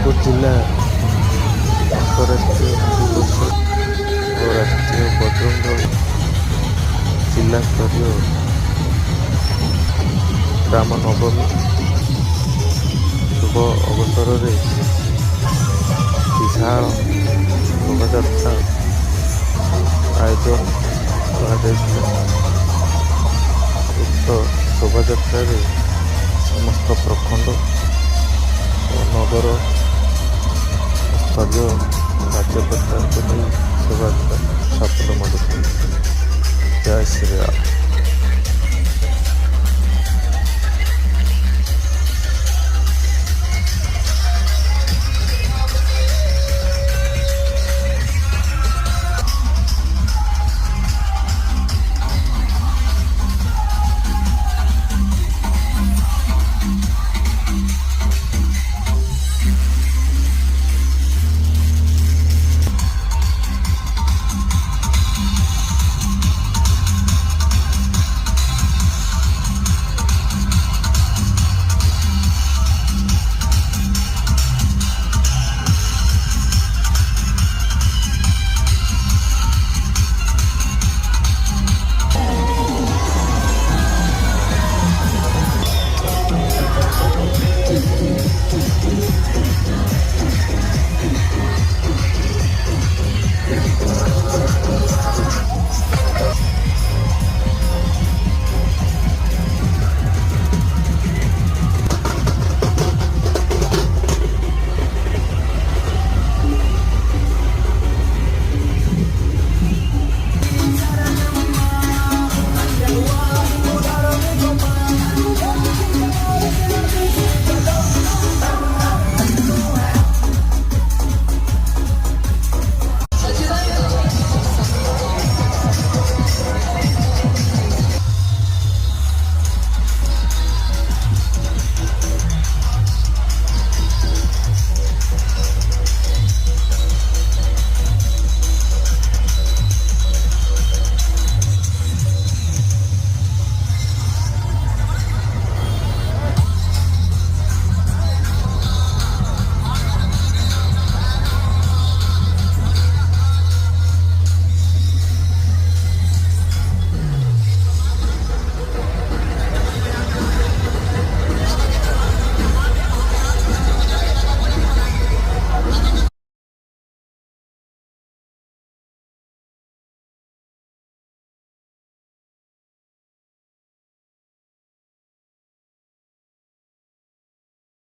ଯାଜପୁର ଜିଲ୍ଲା ଅନ୍ତରାଷ୍ଟ୍ରୀୟ ଦିବସ ଓ ରାଷ୍ଟ୍ରୀୟ ବଜରଙ୍ଗ ଜିଲ୍ଲା ସ୍ତରୀୟ ରାମ ନବମୀ ଶୁଭ ଅବସରରେ ବିଶାଳ ଶୋଭାଯାତ୍ରା ଆୟୋଜନ କରାଯାଇଥିଲା। ଉକ୍ତ ଶୋଭାଯାତ୍ରାରେ ସମସ୍ତ ପ୍ରଖଣ୍ଡ ଓ ନଗର ସ୍ତରୀୟ କାର୍ଯ୍ୟକର୍ତ୍ତାଙ୍କୁ ନେଇ ଶୋଭାଯାତ୍ରା ସଫଳ ମଧ୍ୟ। ଜୟ ଶ୍ରୀରାମ।